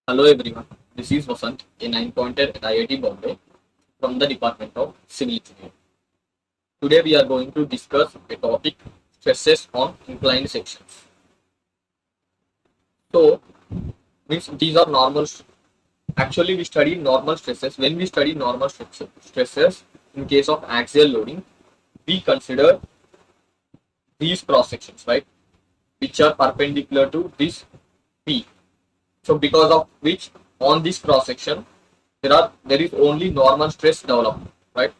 Hello everyone, this is Vasant, a ninepointer at IIT Bombay from the Department of Civil Engineering. Today we are going to discuss a topic stresses on inclined sections. So, means these are normal. Actually, we study normal stresses. When we study normal stresses in case of axial loading, we consider these cross sections, right, which are perpendicular to this P. So, because of which on this cross section there is only normal stress developed, right?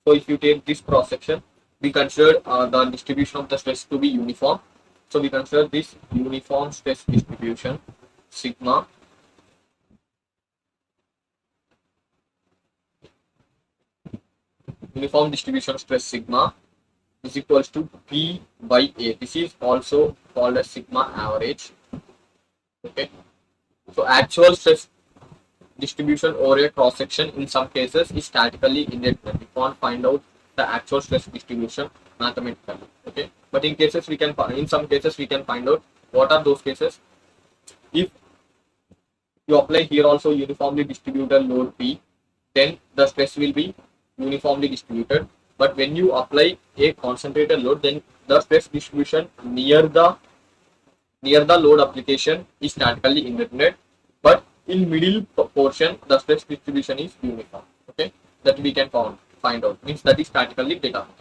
So if you take this cross section, we consider the distribution of the stress to be uniform. So we consider this uniform stress distribution sigma uniform distribution stress sigma is equals to P by A. This is also called as sigma average. Okay. So actual stress distribution over a cross section in some cases is statically indeterminate. We can't find out the actual stress distribution mathematically. Okay, but in some cases we can find out. What are those cases? If you apply here also uniformly distributed load P, then the stress will be uniformly distributed. But when you apply a concentrated load, then the stress distribution near the load application is statically indeterminate, but in middle portion the stress distribution is uniform. Okay, that we can find out, means that is statically determined.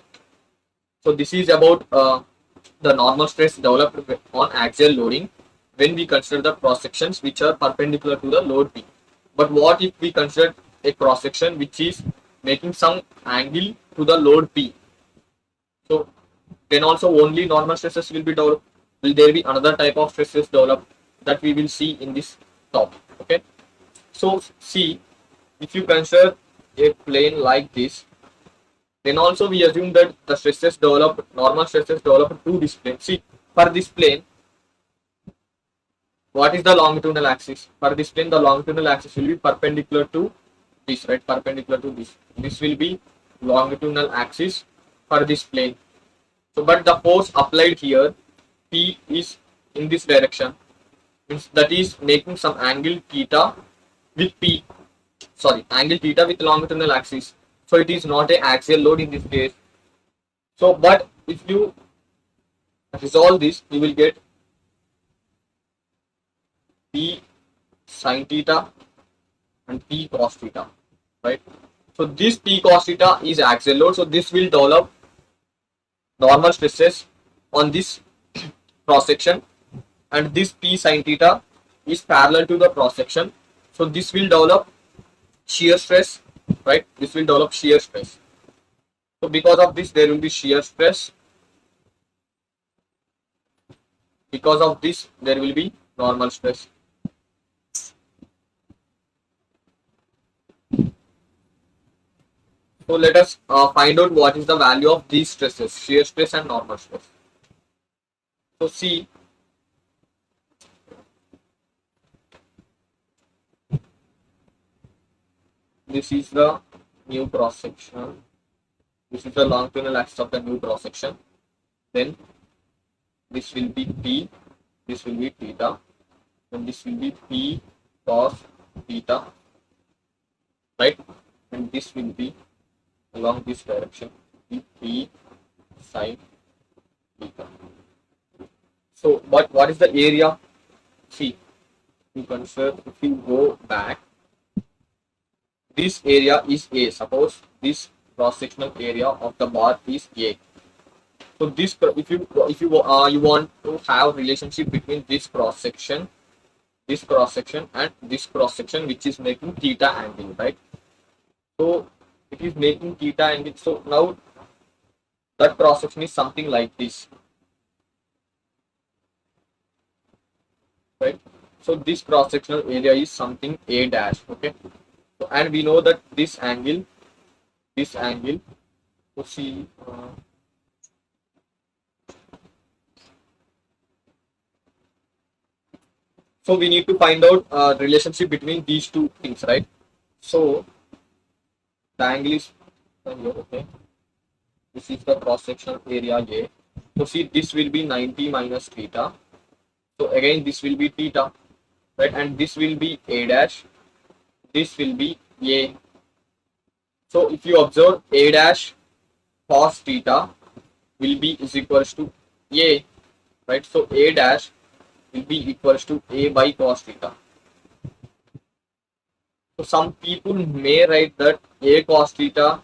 So this is about the normal stress developed on axial loading when we consider the cross sections which are perpendicular to the load P. But what if we consider a cross section which is making some angle to the load P? So then also only normal stresses will be developed. Will there be another type of stresses developed that we will see in this topic? Okay. So see, if you consider a plane like this, then also we assume that the stresses develop, normal stresses develop to this plane. See, for this plane, what is the longitudinal axis? For this plane, the longitudinal axis will be perpendicular to this, right? Perpendicular to this. This will be longitudinal axis for this plane. So, but the force applied here, P is in this direction, means that is making some angle theta with P. Sorry, angle theta with longitudinal axis. So it is not a axial load in this case. So, but if you resolve this, you will get P sin theta and P cos theta, right? So this P cos theta is axial load. So this will develop normal stresses on this cross section, and this P sin theta is parallel to the cross section. So this will develop shear stress, right? This will develop shear stress. So because of this, there will be shear stress. Because of this, there will be normal stress. So let us find out what is the value of these stresses, shear stress and normal stress. So see, this is the new cross section. This is the longitudinal axis of the new cross section. Then this will be P, this will be theta, and this will be P cos theta, right? And this will be along this direction, P sin theta. So, but what is the area? See, you consider, if you go back, this area is A. Suppose this cross sectional area of the bar is A. So this, if you want to have relationship between this cross section and this cross section which is making theta angle, right? So it is making theta angle. So now that cross section is something like this, right? So this cross sectional area is something A dash. Okay. So, and we know that this angle, so see, so we need to find out relationship between these two things, right? So the angle is here, okay. This is the cross sectional area A. So see, this will be 90 minus theta. So again, this will be theta. right? And this will be A dash, this will be A. So if you observe, A dash cos theta will be is equals to A, right? So A dash will be equals to A by cos theta. So some people may write that A cos theta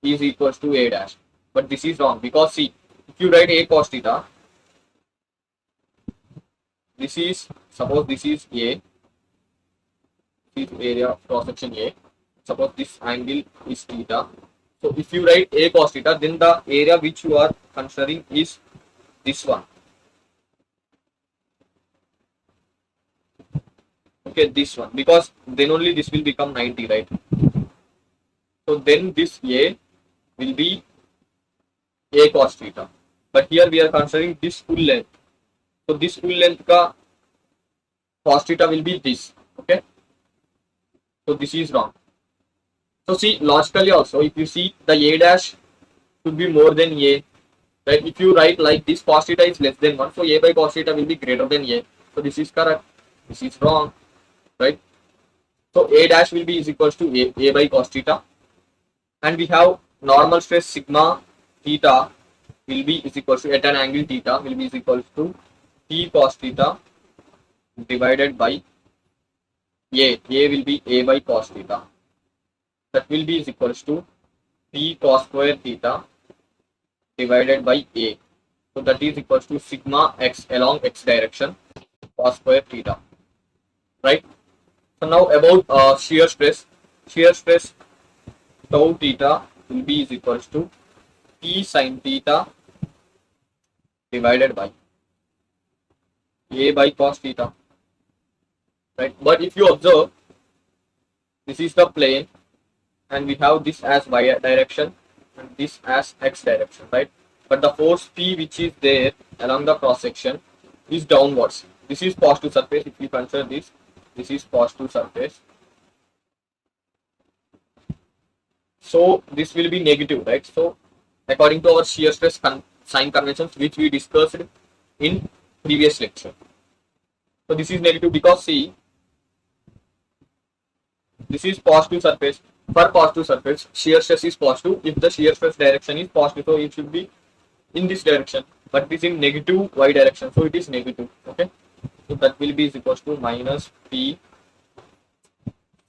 is equals to A dash, but this is wrong, because see, if you write A cos theta, this is, suppose this is A, this is area of cross section A, suppose this angle is theta. So if you write A cos theta, then the area which you are considering is this one. Okay, this one, because then only this will become 90, right? So then this A will be A cos theta. But here we are considering this full length. So this full length ka cos theta will be this. Okay. So this is wrong. So see, logically also, if you see, the A dash should be more than A. Right? If you write like this, cos theta is less than 1. So A by cos theta will be greater than A. So this is correct. This is wrong. Right? So A dash will be is equals to A by cos theta. And we have normal stress sigma theta will be is equals to, at an angle theta, will be is equals to T cos theta divided by A. A will be A by cos theta. That will be is equals to P cos square theta divided by A. So that is equals to sigma x along x direction cos square theta. Right? So now about shear stress. Shear stress tau theta will be is equals to P sin theta divided by A by cos theta. Right? But if you observe, this is the plane, and we have this as y direction and this as x direction, right? But the force P which is there along the cross section is downwards. This is positive surface. If you consider this, this is positive surface. So this will be negative, right? So according to our shear stress sign conventions which we discussed in previous lecture. So this is negative because see, this is positive surface. For positive surface, shear stress is positive if the shear stress direction is positive. So it should be in this direction, but it is in negative y direction. So it is negative. Okay. So that will be is equals to minus P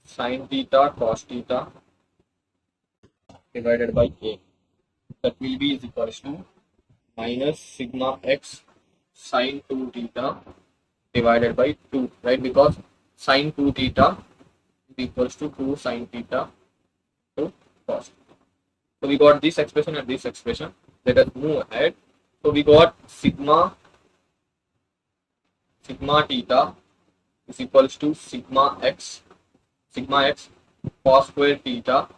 sin theta cos theta divided by A. That will be is equals to minus sigma x sin 2 theta divided by 2, right? Because sin 2 theta is equals to 2 sin theta to cos. So we got this expression and this expression. Let us move ahead. So we got sigma theta is equals to sigma x cos square theta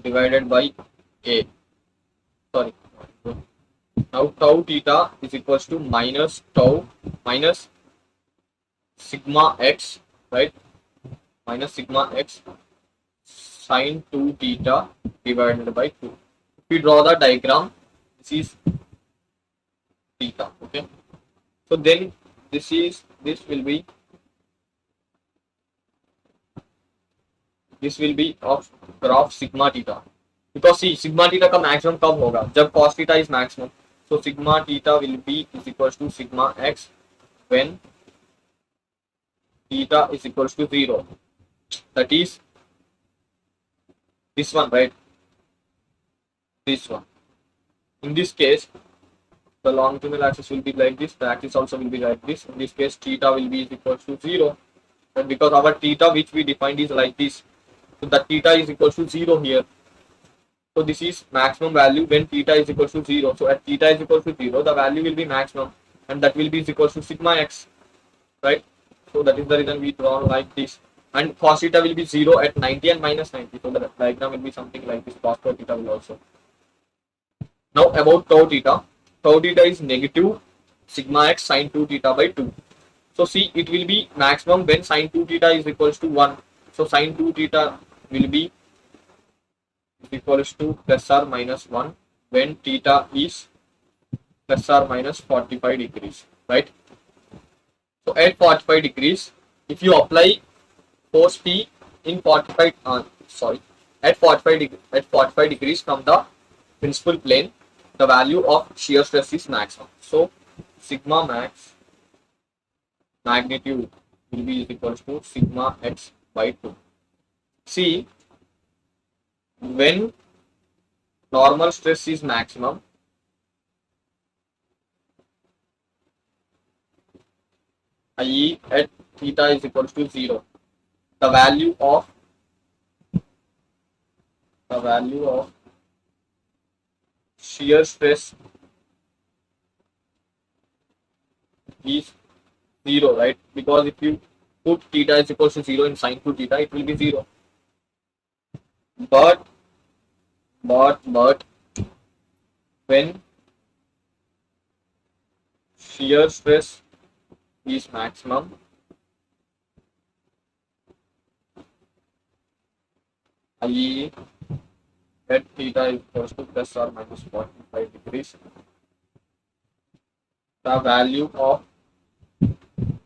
divided by A. Sorry. Now tau theta is equals to minus sigma x, right? Minus sigma x sin 2 theta divided by 2. If we draw the diagram, this is theta. Okay. So then this will be of graph sigma theta, because see sigma theta का maximum कब होगा, जब cos theta is maximum. So sigma theta will be is equals to sigma x when theta is equals to 0. That is this one, right? This one. In this case, the longitudinal axis will be like this. The axis also will be like this. In this case, theta will be is equals to 0. But because our theta which we defined is like this, so the theta is equals to 0 here. So this is maximum value when theta is equals to 0. So at theta is equals to 0, the value will be maximum, and that will be is equals to sigma x, right? So that is the reason we draw like this. And cos theta will be 0 at 90 and minus 90. So the diagram will be something like this. Cos square theta will also. Now about tau theta. Tau theta is negative sigma x sin 2 theta by 2. So see, it will be maximum when sin 2 theta is equals to 1. So sin 2 theta will be equals to plus or minus 1 when theta is plus or minus 45 degrees, right? So at 45 degrees, if you apply force P in 45, at 45 degrees from the principal plane, the value of shear stress is maximum. So sigma max magnitude will be equal to sigma x by 2. See, when normal stress is maximum, i.e. at theta is equal to 0, the value of shear stress is 0, right? Because if you put theta is equal to 0 in sine 2 theta, it will be 0. But when shear stress is maximum, i.e. at theta is equal to plus or minus 45 degrees, the value of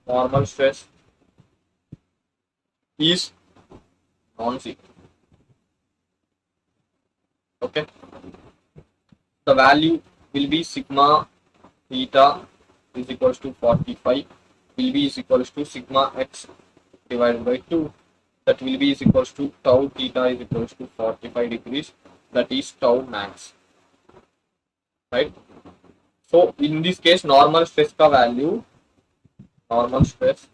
normal stress is non-zero. Okay, the value will be sigma theta is equals to 45 will be is equals to sigma x divided by 2, that will be is equals to tau theta is equals to 45 degrees, that is tau max, right? So in this case normal stress ka value, normal stress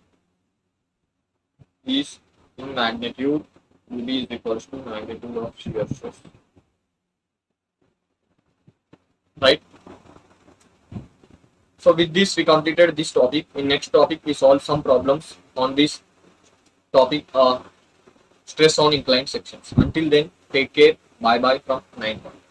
is in magnitude will be is equals to magnitude of shear stress, right? So with this we completed this topic. In next topic we solve some problems on this topic, stress on inclined sections. Until then, take care. Bye bye from 9 pointer.